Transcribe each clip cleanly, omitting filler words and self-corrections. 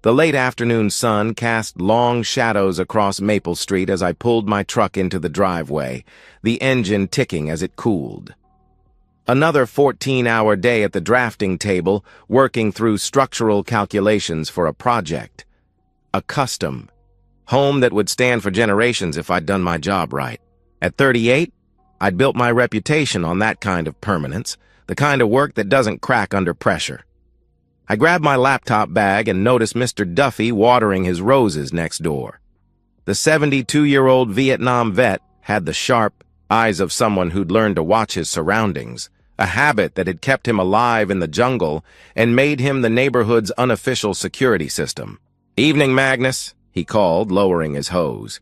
The late afternoon sun cast long shadows across Maple Street as I pulled my truck into the driveway, the engine ticking as it cooled. Another 14-hour day at the drafting table, working through structural calculations for a project. A custom home that would stand for generations if I'd done my job right. At 38, I'd built my reputation on that kind of permanence, the kind of work that doesn't crack under pressure. I grabbed my laptop bag and noticed Mr. Duffy watering his roses next door. The 72-year-old Vietnam vet had the sharp eyes of someone who'd learned to watch his surroundings, a habit that had kept him alive in the jungle and made him the neighborhood's unofficial security system. "Evening, Magnus," he called, lowering his hose.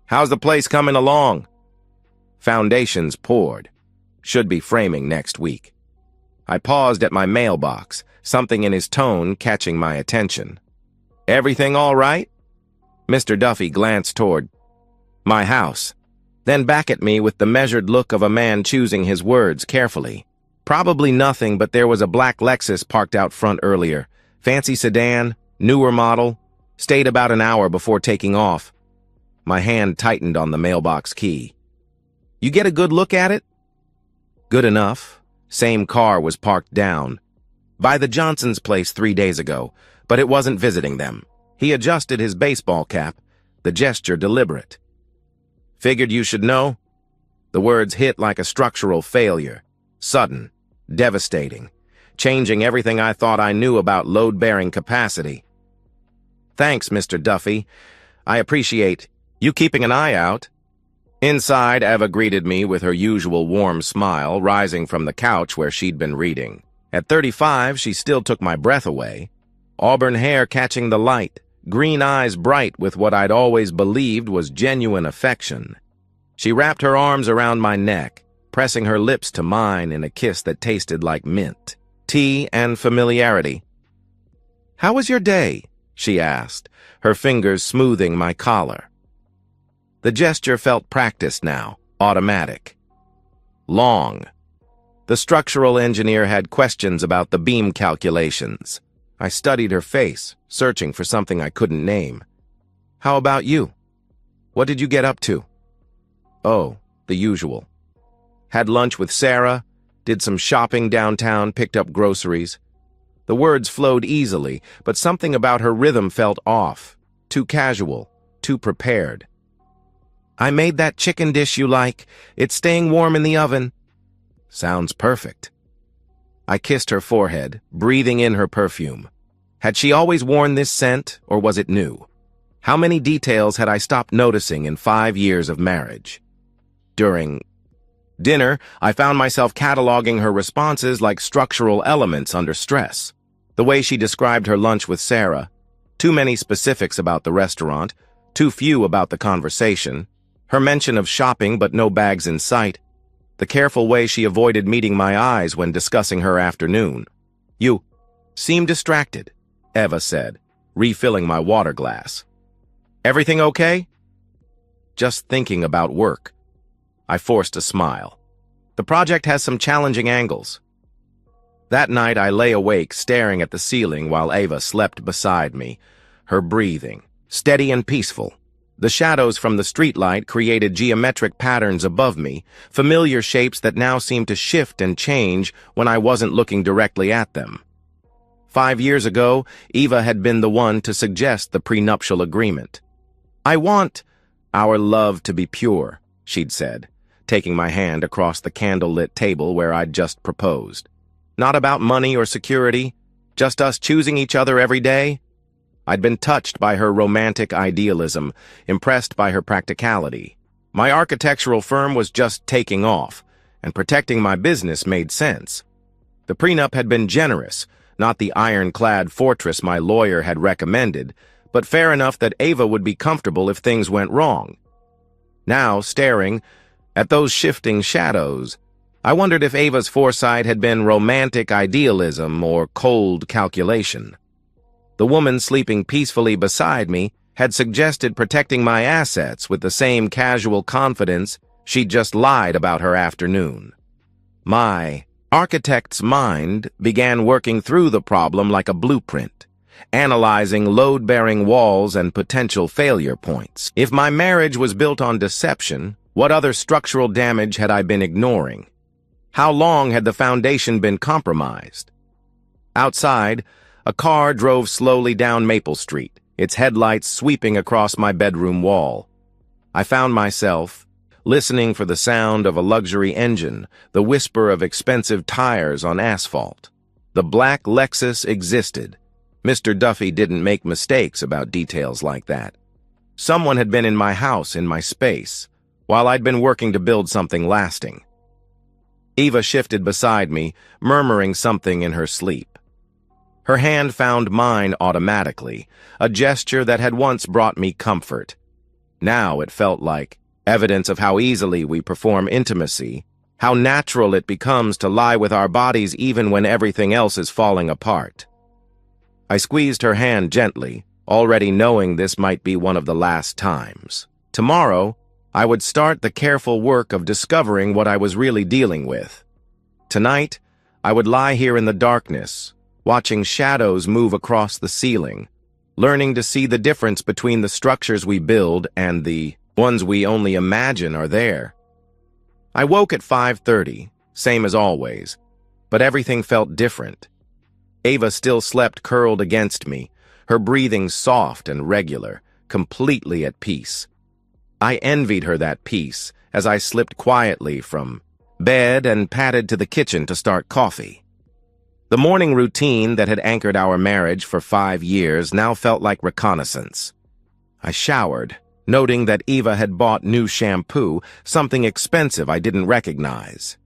"How's the place coming along?" Foundations poured. Should be framing next week. I paused at my mailbox, something in his tone catching my attention. "Everything all right?" Mr. Duffy glanced toward my house, then back at me with the measured look of a man choosing his words carefully. "Probably nothing, but there was a black Lexus parked out front earlier. Fancy sedan, newer model. Stayed about an hour before taking off." My hand tightened on the mailbox key. "You get a good look at it?" "Good enough. Same car was parked down by the Johnson's place 3 days ago, but it wasn't visiting them." He adjusted his baseball cap, the gesture deliberate. "Figured you should know." The words hit like a structural failure. Sudden, devastating, changing everything I thought I knew about load-bearing capacity. "Thanks, Mr. Duffy. I appreciate you keeping an eye out." Inside, Eva greeted me with her usual warm smile, rising from the couch where she'd been reading. At 35, she still took my breath away. Auburn hair catching the light, green eyes bright with what I'd always believed was genuine affection. She wrapped her arms around my neck, pressing her lips to mine in a kiss that tasted like mint, tea, and familiarity. "How was your day?" she asked, her fingers smoothing my collar. The gesture felt practiced now, automatic. Long. The structural engineer had questions about the beam calculations. I studied her face, searching for something I couldn't name. "How about you? What did you get up to?" "Oh, the usual. Had lunch with Sarah, did some shopping downtown, picked up groceries." The words flowed easily, but something about her rhythm felt off, too casual, too prepared. "I made that chicken dish you like. It's staying warm in the oven." "Sounds perfect." I kissed her forehead, breathing in her perfume. Had she always worn this scent, or was it new? How many details had I stopped noticing in 5 years of marriage? During dinner, I found myself cataloging her responses like structural elements under stress. The way she described her lunch with Sarah, too many specifics about the restaurant, too few about the conversation, her mention of shopping but no bags in sight, the careful way she avoided meeting my eyes when discussing her afternoon. "You seem distracted," Eva said, refilling my water glass. "Everything okay?" "Just thinking about work." I forced a smile. "The project has some challenging angles." That night I lay awake staring at the ceiling while Eva slept beside me, her breathing, steady and peaceful. The shadows from the streetlight created geometric patterns above me, familiar shapes that now seemed to shift and change when I wasn't looking directly at them. 5 years ago, Eva had been the one to suggest the prenuptial agreement. "I want our love to be pure," she'd said, taking my hand across the candle-lit table where I'd just proposed. "Not about money or security, just us choosing each other every day." I'd been touched by her romantic idealism, impressed by her practicality. My architectural firm was just taking off, and protecting my business made sense. The prenup had been generous, not the ironclad fortress my lawyer had recommended, but fair enough that Eva would be comfortable if things went wrong. Now, staring at those shifting shadows, I wondered if Eva's foresight had been romantic idealism or cold calculation. The woman sleeping peacefully beside me had suggested protecting my assets with the same casual confidence she'd just lied about her afternoon. My architect's mind began working through the problem like a blueprint, analyzing load-bearing walls and potential failure points. If my marriage was built on deception, what other structural damage had I been ignoring? How long had the foundation been compromised? Outside, a car drove slowly down Maple Street, its headlights sweeping across my bedroom wall. I found myself listening for the sound of a luxury engine, the whisper of expensive tires on asphalt. The black Lexus existed. Mr. Duffy didn't make mistakes about details like that. Someone had been in my house, in my space, while I'd been working to build something lasting. Eva shifted beside me, murmuring something in her sleep. Her hand found mine automatically, a gesture that had once brought me comfort. Now it felt like evidence of how easily we perform intimacy, how natural it becomes to lie with our bodies even when everything else is falling apart. I squeezed her hand gently, already knowing this might be one of the last times. Tomorrow, I would start the careful work of discovering what I was really dealing with. Tonight, I would lie here in the darkness, watching shadows move across the ceiling, learning to see the difference between the structures we build and the ones we only imagine are there. I woke at 5:30, same as always, but everything felt different. Ava still slept curled against me, her breathing soft and regular, completely at peace. I envied her that peace as I slipped quietly from bed and padded to the kitchen to start coffee. The morning routine that had anchored our marriage for 5 years now felt like reconnaissance. I showered, noting that Eva had bought new shampoo, something expensive I didn't recognize.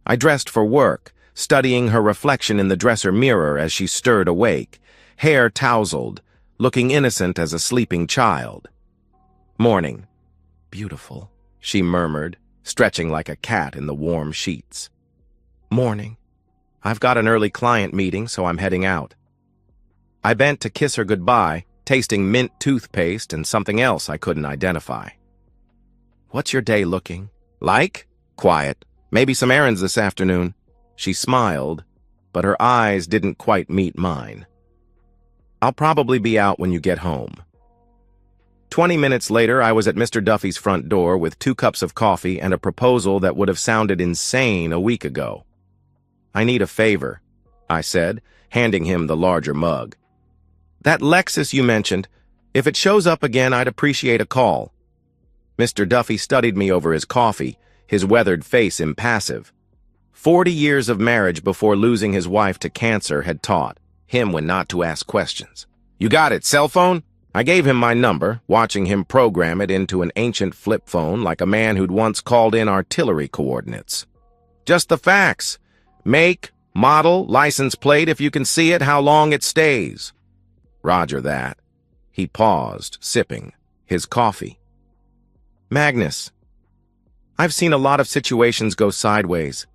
I dressed for work, studying her reflection in the dresser mirror as she stirred awake, hair tousled, looking innocent as a sleeping child. "Morning. Beautiful," she murmured, stretching like a cat in the warm sheets. "Morning. I've got an early client meeting, so I'm heading out." I bent to kiss her goodbye, tasting mint toothpaste and something else I couldn't identify. "What's your day looking like?" "Quiet. Maybe some errands this afternoon." She smiled, but her eyes didn't quite meet mine. "I'll probably be out when you get home." 20 minutes later, I was at Mr. Duffy's front door with 2 cups of coffee and a proposal that would have sounded insane a week ago. "I need a favor," I said, handing him the larger mug. "That Lexus you mentioned, if it shows up again, I'd appreciate a call." Mr. Duffy studied me over his coffee, his weathered face impassive. 40 years of marriage before losing his wife to cancer had taught him when not to ask questions. "You got it, cell phone?" I gave him my number, watching him program it into an ancient flip phone like a man who'd once called in artillery coordinates. "Just the facts. Make, model, license plate, if you can see it, how long it stays." "Roger that." He paused, sipping his coffee. "Magnus, I've seen a lot of situations go sideways.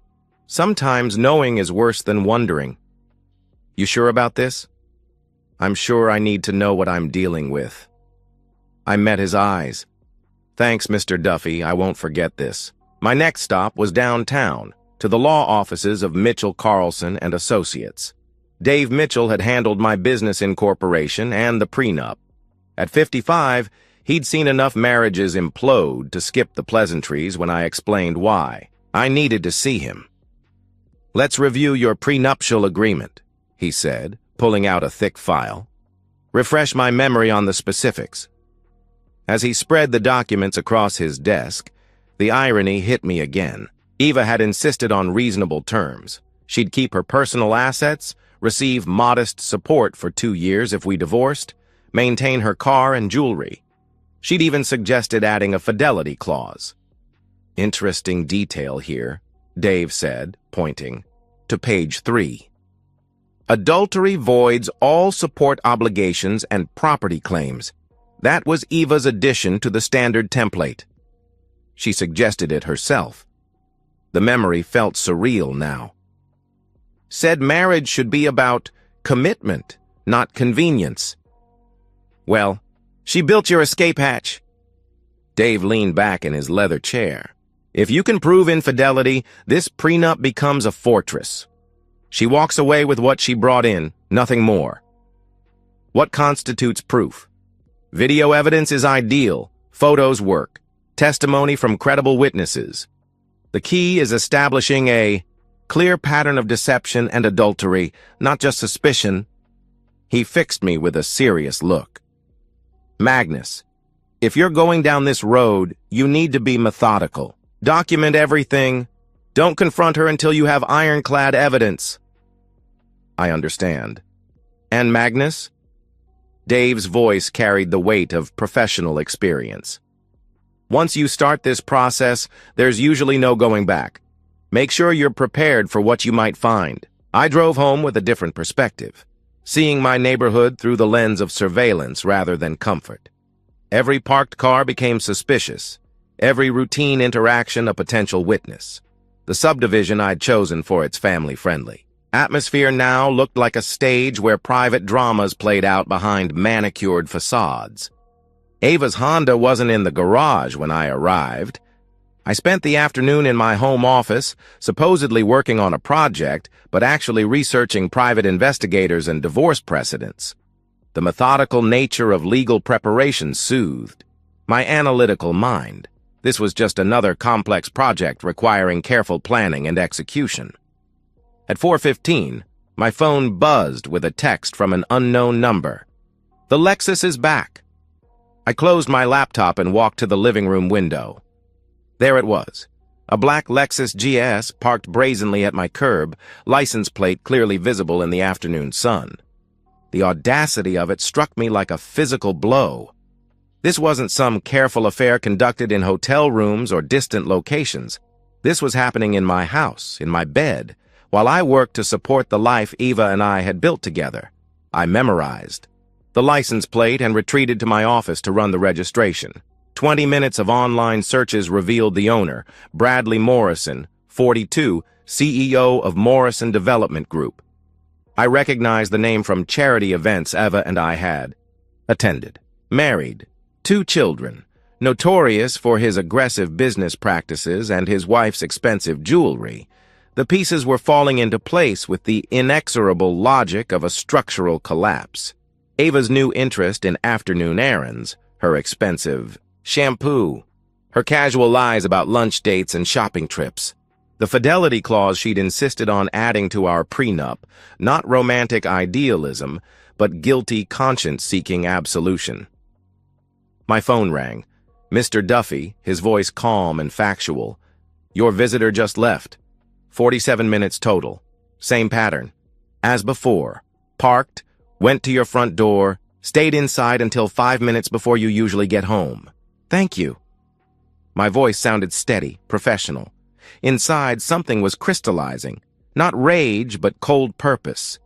Sometimes knowing is worse than wondering. You sure about this?" "I'm sure I need to know what I'm dealing with." I met his eyes. "Thanks, Mr. Duffy, I won't forget this." My next stop was downtown, to the law offices of Mitchell, Carlson and Associates. Dave Mitchell had handled my business incorporation and the prenup. At 55, he'd seen enough marriages implode to skip the pleasantries when I explained why. I needed to see him. "Let's review your prenuptial agreement," he said, pulling out a thick file. "Refresh my memory on the specifics." As he spread the documents across his desk, the irony hit me again. Eva had insisted on reasonable terms. She'd keep her personal assets, receive modest support for 2 years if we divorced, maintain her car and jewelry. She'd even suggested adding a fidelity clause. "Interesting detail here," Dave said, pointing to page 3. "Adultery voids all support obligations and property claims." That was Eva's addition to the standard template. She suggested it herself. The memory felt surreal now. "Said marriage should be about commitment, not convenience." "Well, she built your escape hatch." Dave leaned back in his leather chair. "If you can prove infidelity, this prenup becomes a fortress. She walks away with what she brought in, nothing more." What constitutes proof? Video evidence is ideal. Photos work. Testimony from credible witnesses. The key is establishing a clear pattern of deception and adultery, not just suspicion. He fixed me with a serious look. Magnus, if you're going down this road, you need to be methodical. Document everything. Don't confront her until you have ironclad evidence. I understand. And Magnus? Dave's voice carried the weight of professional experience. Once you start this process, there's usually no going back. Make sure you're prepared for what you might find. I drove home with a different perspective, seeing my neighborhood through the lens of surveillance rather than comfort. Every parked car became suspicious, every routine interaction a potential witness. The subdivision I'd chosen for its family-friendly atmosphere now looked like a stage where private dramas played out behind manicured facades. Ava's Honda wasn't in the garage when I arrived. I spent the afternoon in my home office, supposedly working on a project, but actually researching private investigators and divorce precedents. The methodical nature of legal preparation soothed my analytical mind. This was just another complex project requiring careful planning and execution. At 4:15, my phone buzzed with a text from an unknown number. The Lexus is back. I closed my laptop and walked to the living room window. There it was, a black Lexus GS parked brazenly at my curb, license plate clearly visible in the afternoon sun. The audacity of it struck me like a physical blow. This wasn't some careful affair conducted in hotel rooms or distant locations. This was happening in my house, in my bed, while I worked to support the life Eva and I had built together. I memorized the license plate and retreated to my office to run the registration. 20 minutes of online searches revealed the owner, Bradley Morrison, 42, CEO of Morrison Development Group. I recognized the name from charity events Eva and I had attended. Married, 2 children, notorious for his aggressive business practices and his wife's expensive jewelry. The pieces were falling into place with the inexorable logic of a structural collapse. Ava's new interest in afternoon errands, her expensive shampoo, her casual lies about lunch dates and shopping trips, the fidelity clause she'd insisted on adding to our prenup, not romantic idealism, but guilty conscience-seeking absolution. My phone rang. Mr. Duffy, his voice calm and factual. Your visitor just left. 47 minutes total. Same pattern. As before. Parked, went to your front door, stayed inside until 5 minutes before you usually get home. Thank you. My voice sounded steady, professional. Inside, something was crystallizing. Not rage, but cold purpose.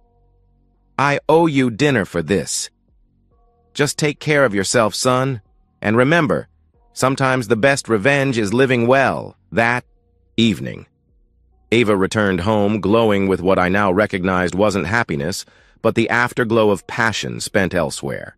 I owe you dinner for this. Just take care of yourself, son. And remember, sometimes the best revenge is living well. That evening. Ava returned home, glowing with what I now recognized wasn't happiness, but the afterglow of passion spent elsewhere.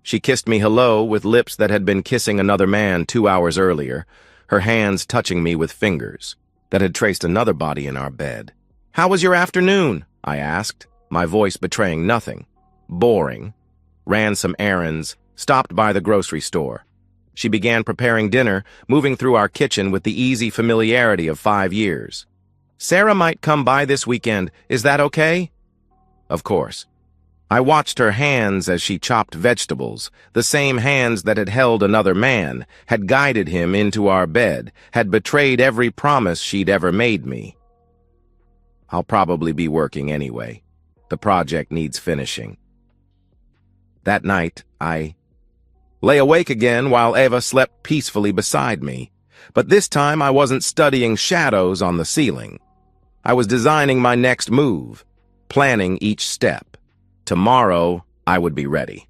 She kissed me hello with lips that had been kissing another man 2 hours earlier, her hands touching me with fingers that had traced another body in our bed. How was your afternoon? I asked, my voice betraying nothing. Boring. Ran some errands, stopped by the grocery store. She began preparing dinner, moving through our kitchen with the easy familiarity of 5 years. Sarah might come by this weekend. Is that okay? Of course. I watched her hands as she chopped vegetables, the same hands that had held another man, had guided him into our bed, had betrayed every promise she'd ever made me. I'll probably be working anyway. The project needs finishing. That night, I lay awake again while Eva slept peacefully beside me. But this time I wasn't studying shadows on the ceiling. I was designing my next move, planning each step. Tomorrow, I would be ready.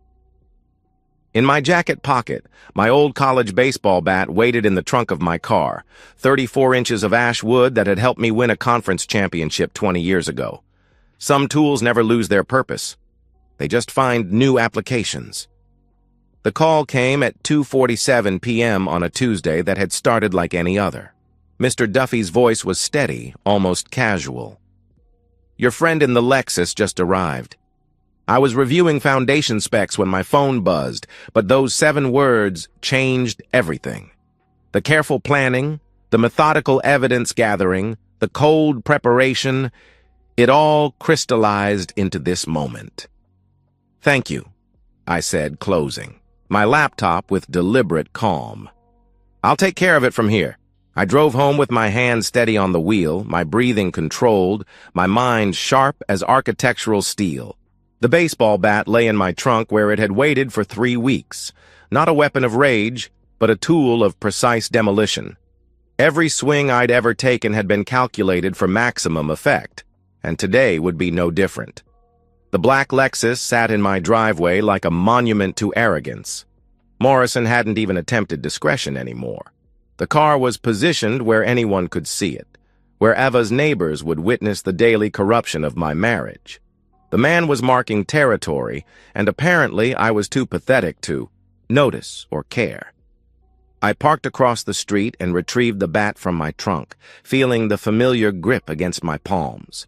In my jacket pocket, my old college baseball bat waited in the trunk of my car, 34 inches of ash wood that had helped me win a conference championship 20 years ago. Some tools never lose their purpose. They just find new applications. The call came at 2:47 p.m. on a Tuesday that had started like any other. Mr. Duffy's voice was steady, almost casual. Your friend in the Lexus just arrived. I was reviewing foundation specs when my phone buzzed, but those 7 words changed everything. The careful planning, the methodical evidence gathering, the cold preparation, it all crystallized into this moment. "Thank you," I said, closing my laptop with deliberate calm. "I'll take care of it from here." I drove home with my hand steady on the wheel, my breathing controlled, my mind sharp as architectural steel. The baseball bat lay in my trunk where it had waited for 3 weeks. Not a weapon of rage, but a tool of precise demolition. Every swing I'd ever taken had been calculated for maximum effect, and today would be no different. The black Lexus sat in my driveway like a monument to arrogance. Morrison hadn't even attempted discretion anymore. The car was positioned where anyone could see it, where Eva's neighbors would witness the daily corruption of my marriage. The man was marking territory, and apparently I was too pathetic to notice or care. I parked across the street and retrieved the bat from my trunk, feeling the familiar grip against my palms.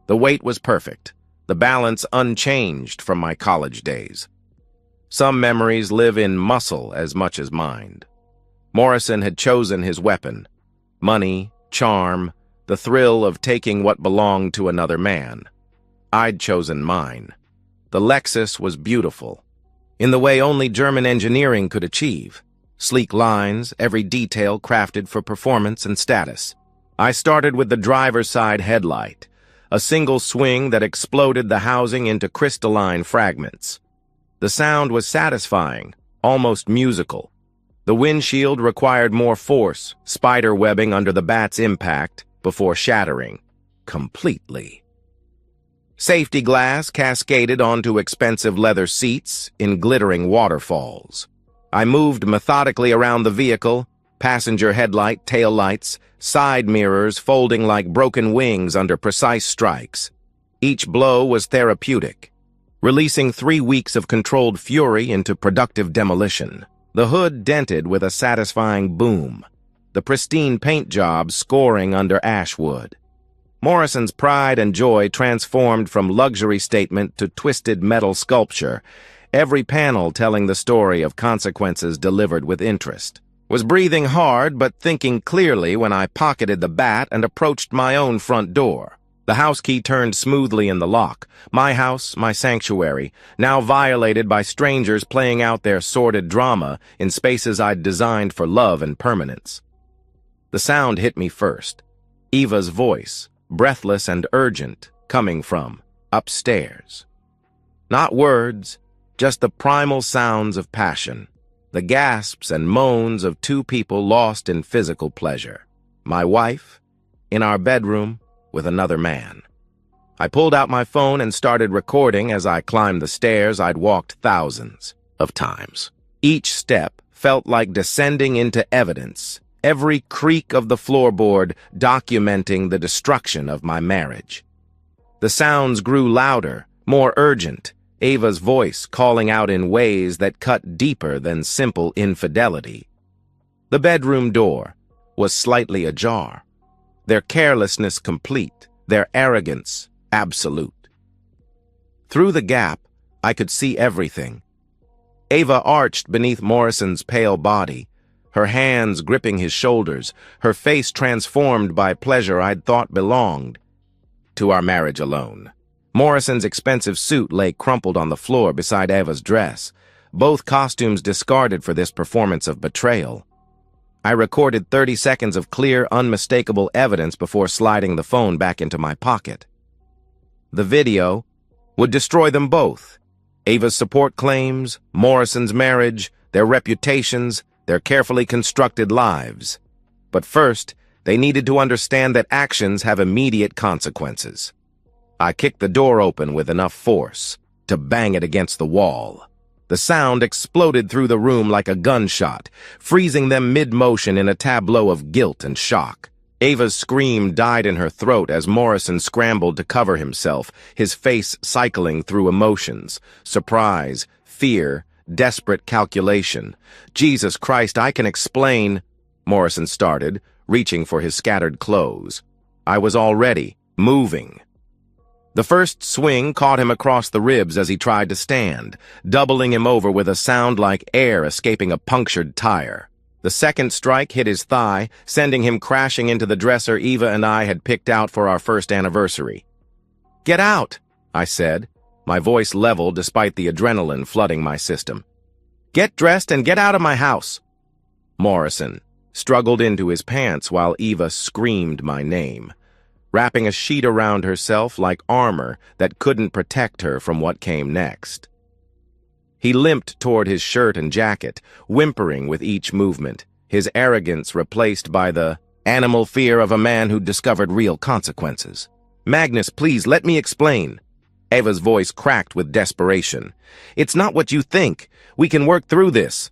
The weight was perfect, the balance unchanged from my college days. Some memories live in muscle as much as mind. Morrison had chosen his weapon: money, charm, the thrill of taking what belonged to another man. I'd chosen mine. The Lexus was beautiful, in the way only German engineering could achieve. Sleek lines, every detail crafted for performance and status. I started with the driver's side headlight, a single swing that exploded the housing into crystalline fragments. The sound was satisfying, almost musical. The windshield required more force, spider webbing under the bat's impact, before shattering completely. Safety glass cascaded onto expensive leather seats in glittering waterfalls. I moved methodically around the vehicle, passenger headlight, tail lights, side mirrors folding like broken wings under precise strikes. Each blow was therapeutic, releasing 3 weeks of controlled fury into productive demolition. The hood dented with a satisfying boom, the pristine paint job scoring under ash wood. Morrison's pride and joy transformed from luxury statement to twisted metal sculpture, every panel telling the story of consequences delivered with interest. Was breathing hard but thinking clearly when I pocketed the bat and approached my own front door. The house key turned smoothly in the lock. My house, my sanctuary, now violated by strangers playing out their sordid drama in spaces I'd designed for love and permanence. The sound hit me first. Eva's voice, breathless and urgent, coming from upstairs. Not words, just the primal sounds of passion, the gasps and moans of 2 people lost in physical pleasure. My wife, in our bedroom, with another man. I pulled out my phone and started recording as I climbed the stairs I'd walked thousands of times. Each step felt like descending into evidence, every creak of the floorboard documenting the destruction of my marriage. The sounds grew louder, more urgent, Ava's voice calling out in ways that cut deeper than simple infidelity. The bedroom door was slightly ajar, their carelessness complete, their arrogance absolute. Through the gap, I could see everything. Ava arched beneath Morrison's pale body, her hands gripping his shoulders, her face transformed by pleasure I'd thought belonged to our marriage alone. Morrison's expensive suit lay crumpled on the floor beside Ava's dress, both costumes discarded for this performance of betrayal. I recorded 30 seconds of clear, unmistakable evidence before sliding the phone back into my pocket. The video would destroy them both. Ava's support claims, Morrison's marriage, their reputations, their carefully constructed lives. But first, they needed to understand that actions have immediate consequences. I kicked the door open with enough force to bang it against the wall. The sound exploded through the room like a gunshot, freezing them mid-motion in a tableau of guilt and shock. Ava's scream died in her throat as Morrison scrambled to cover himself, his face cycling through emotions: surprise, fear, desperate calculation. "Jesus Christ, I can explain," Morrison started, reaching for his scattered clothes. I was already moving. The first swing caught him across the ribs as he tried to stand, doubling him over with a sound like air escaping a punctured tire. The second strike hit his thigh, sending him crashing into the dresser Eva and I had picked out for our first anniversary. "Get out," I said, my voice level despite the adrenaline flooding my system. "Get dressed and get out of my house." Morrison struggled into his pants while Eva screamed my name, wrapping a sheet around herself like armor that couldn't protect her from what came next. He limped toward his shirt and jacket, whimpering with each movement, his arrogance replaced by the animal fear of a man who'd discovered real consequences. "Magnus, please, let me explain." Eva's voice cracked with desperation. "It's not what you think. We can work through this."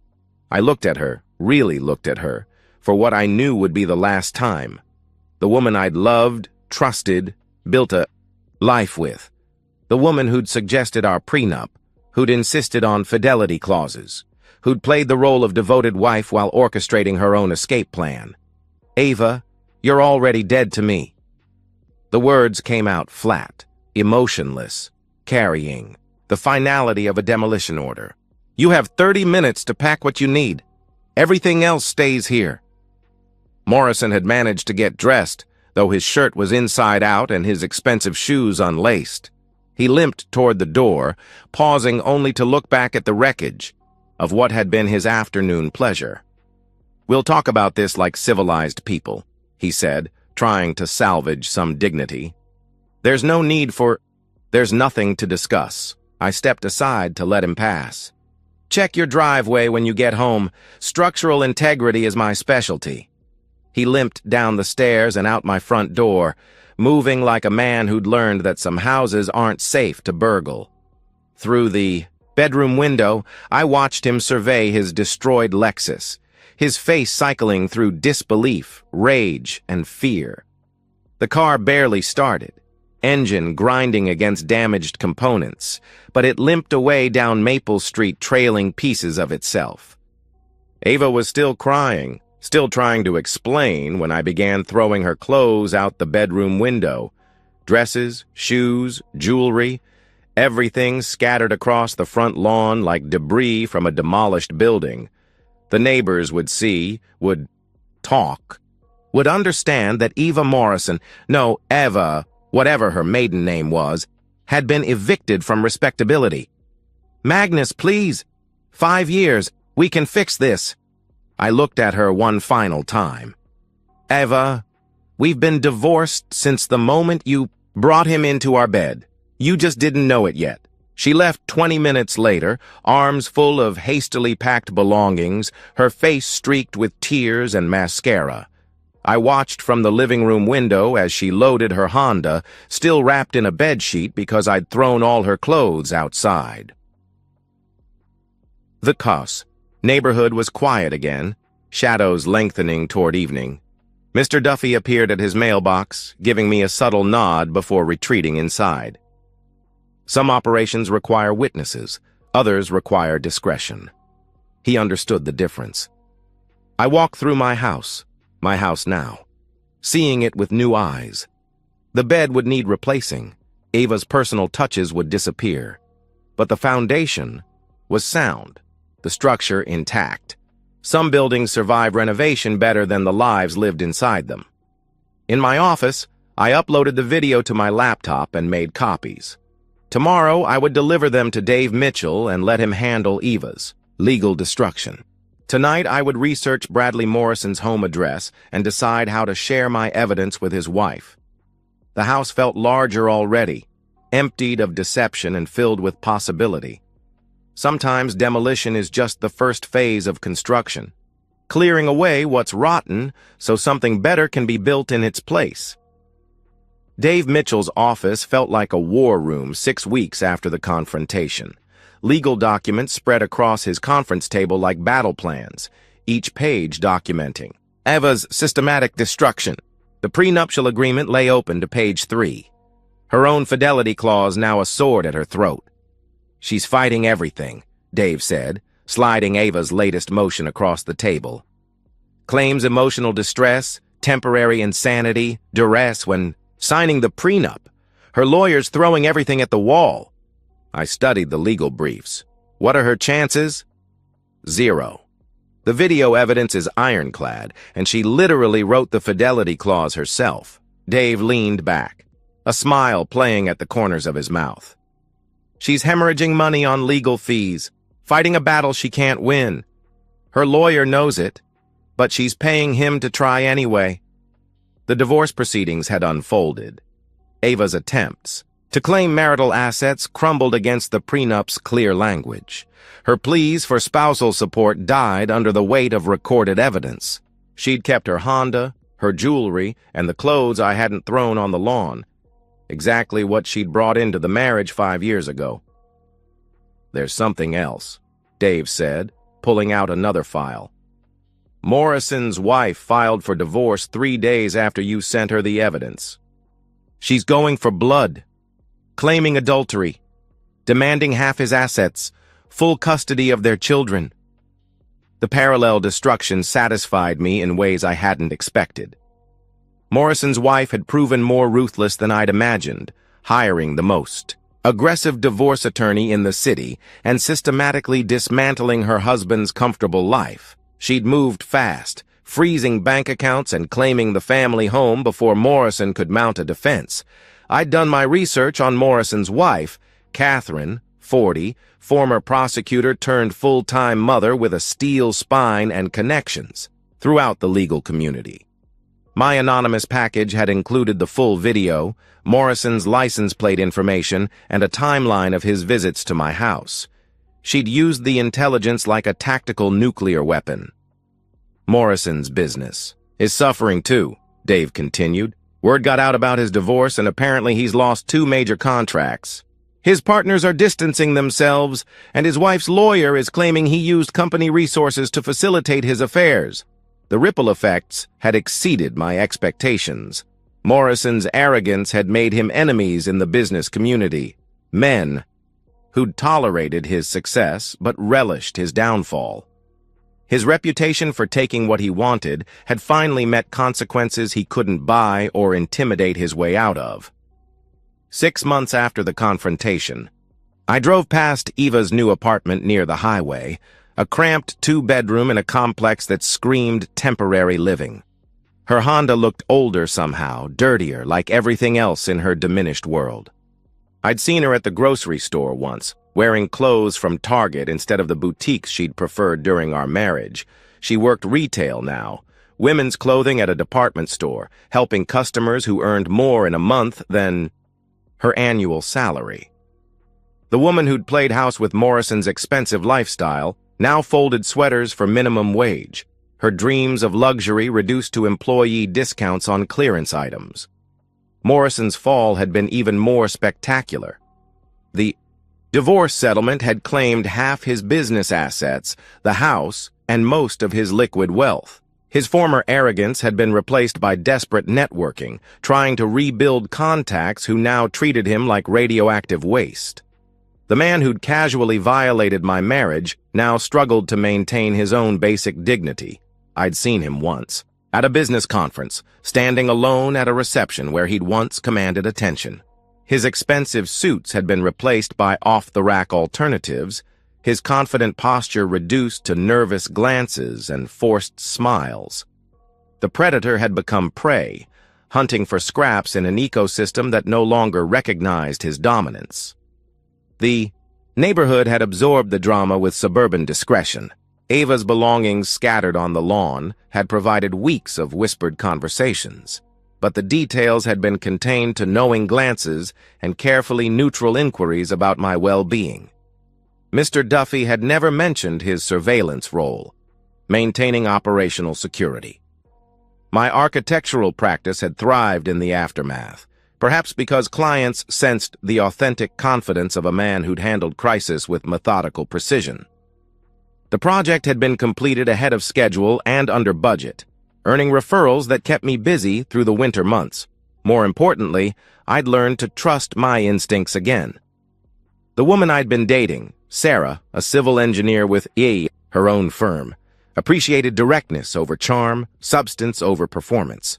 I looked at her, really looked at her, for what I knew would be the last time. The woman I'd loved, trusted, built a life with. The woman who'd suggested our prenup, who'd insisted on fidelity clauses, who'd played the role of devoted wife while orchestrating her own escape plan. "Ava, you're already dead to me." The words came out flat, emotionless, carrying the finality of a demolition order. "You have 30 minutes to pack what you need. Everything else stays here." Morrison had managed to get dressed, though his shirt was inside out and his expensive shoes unlaced. He limped toward the door, pausing only to look back at the wreckage of what had been his afternoon pleasure. "We'll talk about this like civilized people," he said, trying to salvage some dignity. There's nothing to discuss." I stepped aside to let him pass. "Check your driveway when you get home. Structural integrity is my specialty." He limped down the stairs and out my front door, moving like a man who'd learned that some houses aren't safe to burgle. Through the bedroom window, I watched him survey his destroyed Lexus, his face cycling through disbelief, rage, and fear. The car barely started, engine grinding against damaged components, but it limped away down Maple Street, trailing pieces of itself. Ava was still crying, still trying to explain when I began throwing her clothes out the bedroom window. Dresses, shoes, jewelry, everything scattered across the front lawn like debris from a demolished building. The neighbors would see, would talk, would understand that Eva Morrison, no, Eva, whatever her maiden name was, had been evicted from respectability. "Magnus, please. 5 years. We can fix this." I looked at her one final time. "Eva, we've been divorced since the moment you brought him into our bed. You just didn't know it yet." She left 20 minutes later, arms full of hastily packed belongings, her face streaked with tears and mascara. I watched from the living room window as she loaded her Honda, still wrapped in a bedsheet because I'd thrown all her clothes outside. The cuss. Neighborhood was quiet again, shadows lengthening toward evening. Mr. Duffy appeared at his mailbox, giving me a subtle nod before retreating inside. Some operations require witnesses, others require discretion. He understood the difference. I walked through my house now, seeing it with new eyes. The bed would need replacing, Ava's personal touches would disappear, but the foundation was sound, the structure intact. Some buildings survive renovation better than the lives lived inside them. In my office, I uploaded the video to my laptop and made copies. Tomorrow, I would deliver them to Dave Mitchell and let him handle Eva's legal destruction. Tonight, I would research Bradley Morrison's home address and decide how to share my evidence with his wife. The house felt larger already, emptied of deception and filled with possibility. Sometimes demolition is just the first phase of construction, clearing away what's rotten so something better can be built in its place. Dave Mitchell's office felt like a war room 6 weeks after the confrontation. Legal documents spread across his conference table like battle plans, each page documenting Eva's systematic destruction. The prenuptial agreement lay open to page 3. Her own fidelity clause now a sword at her throat. "She's fighting everything," Dave said, sliding Ava's latest motion across the table. Claims emotional distress, temporary insanity, duress when signing the prenup. Her lawyer's throwing everything at the wall." I studied the legal briefs. What are her chances? 0. The video evidence is ironclad, and she literally wrote the fidelity clause herself. Dave leaned back, a smile playing at the corners of his mouth. "She's hemorrhaging money on legal fees, fighting a battle she can't win. Her lawyer knows it, but she's paying him to try anyway." The divorce proceedings had unfolded. Ava's attempts to claim marital assets crumbled against the prenup's clear language. Her pleas for spousal support died under the weight of recorded evidence. She'd kept her Honda, her jewelry, and the clothes I hadn't thrown on the lawn. Exactly what she'd brought into the marriage 5 years ago. "There's something else," Dave said, pulling out another file. "Morrison's wife filed for divorce 3 days after you sent her the evidence. She's going for blood, claiming adultery, demanding half his assets, full custody of their children." The parallel destruction satisfied me in ways I hadn't expected. Morrison's wife had proven more ruthless than I'd imagined, hiring the most aggressive divorce attorney in the city and systematically dismantling her husband's comfortable life. She'd moved fast, freezing bank accounts and claiming the family home before Morrison could mount a defense. I'd done my research on Morrison's wife, Catherine, 40, former prosecutor turned full-time mother with a steel spine and connections throughout the legal community. My anonymous package had included the full video, Morrison's license plate information, and a timeline of his visits to my house. She'd used the intelligence like a tactical nuclear weapon. "Morrison's business is suffering too," Dave continued. "Word got out about his divorce, and apparently he's lost 2 major contracts. His partners are distancing themselves, and his wife's lawyer is claiming he used company resources to facilitate his affairs." The ripple effects had exceeded my expectations. Morrison's arrogance had made him enemies in the business community, men who'd tolerated his success but relished his downfall. His reputation for taking what he wanted had finally met consequences he couldn't buy or intimidate his way out of. 6 months after the confrontation, I drove past Eva's new apartment near the highway, a cramped 2-bedroom in a complex that screamed temporary living. Her Honda looked older somehow, dirtier, like everything else in her diminished world. I'd seen her at the grocery store once, wearing clothes from Target instead of the boutiques she'd preferred during our marriage. She worked retail now, women's clothing at a department store, helping customers who earned more in a month than her annual salary. The woman who'd played house with Morrison's expensive lifestyle now folded sweaters for minimum wage, her dreams of luxury reduced to employee discounts on clearance items. Morrison's fall had been even more spectacular. The divorce settlement had claimed half his business assets, the house, and most of his liquid wealth. His former arrogance had been replaced by desperate networking, trying to rebuild contacts who now treated him like radioactive waste. The man who'd casually violated my marriage now struggled to maintain his own basic dignity. I'd seen him once, at a business conference, standing alone at a reception where he'd once commanded attention. His expensive suits had been replaced by off-the-rack alternatives, his confident posture reduced to nervous glances and forced smiles. The predator had become prey, hunting for scraps in an ecosystem that no longer recognized his dominance. The neighborhood had absorbed the drama with suburban discretion. Ava's belongings scattered on the lawn had provided weeks of whispered conversations, but the details had been contained to knowing glances and carefully neutral inquiries about my well-being. Mr. Duffy had never mentioned his surveillance role, maintaining operational security. My architectural practice had thrived in the aftermath, perhaps because clients sensed the authentic confidence of a man who'd handled crisis with methodical precision. The project had been completed ahead of schedule and under budget, earning referrals that kept me busy through the winter months. More importantly, I'd learned to trust my instincts again. The woman I'd been dating, Sarah, a civil engineer with her own firm, appreciated directness over charm, substance over performance.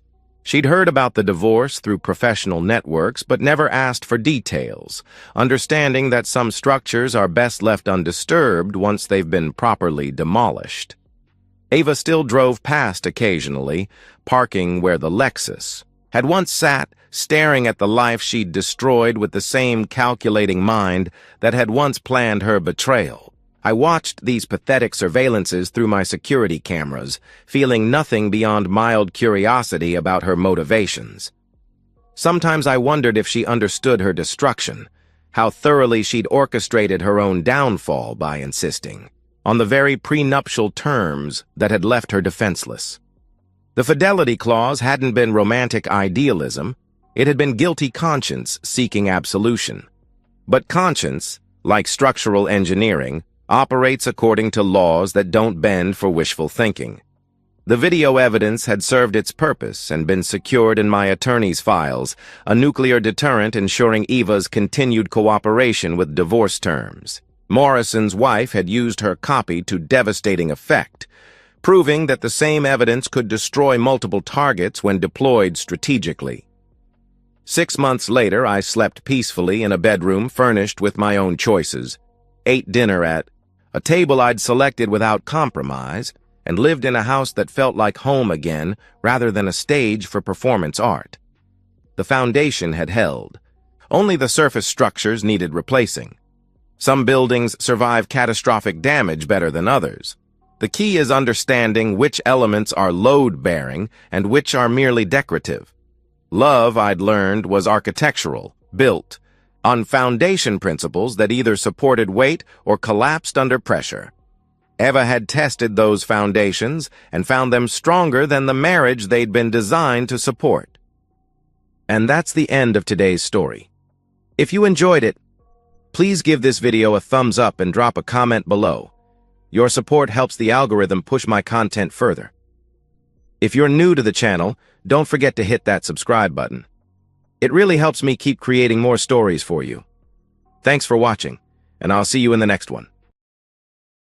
She'd heard about the divorce through professional networks, but never asked for details, understanding that some structures are best left undisturbed once they've been properly demolished. Ava still drove past occasionally, parking where the Lexus had once sat, staring at the life she'd destroyed with the same calculating mind that had once planned her betrayal. I watched these pathetic surveillances through my security cameras, feeling nothing beyond mild curiosity about her motivations. Sometimes I wondered if she understood her destruction, how thoroughly she'd orchestrated her own downfall by insisting on the very prenuptial terms that had left her defenseless. The fidelity clause hadn't been romantic idealism, it had been guilty conscience seeking absolution. But conscience, like structural engineering, operates according to laws that don't bend for wishful thinking. The video evidence had served its purpose and been secured in my attorney's files, a nuclear deterrent ensuring Eva's continued cooperation with divorce terms. Morrison's wife had used her copy to devastating effect, proving that the same evidence could destroy multiple targets when deployed strategically. 6 months later, I slept peacefully in a bedroom furnished with my own choices, ate dinner at a table I'd selected without compromise, and lived in a house that felt like home again rather than a stage for performance art. The foundation had held. Only the surface structures needed replacing. Some buildings survive catastrophic damage better than others. The key is understanding which elements are load-bearing and which are merely decorative. Love, I'd learned, was architectural, built on foundation principles that either supported weight or collapsed under pressure. Eva had tested those foundations and found them stronger than the marriage they'd been designed to support. And that's the end of today's story. If you enjoyed it, please give this video a thumbs up and drop a comment below. Your support helps the algorithm push my content further. If you're new to the channel, don't forget to hit that subscribe button. It really helps me keep creating more stories for you. Thanks for watching, and I'll see you in the next one.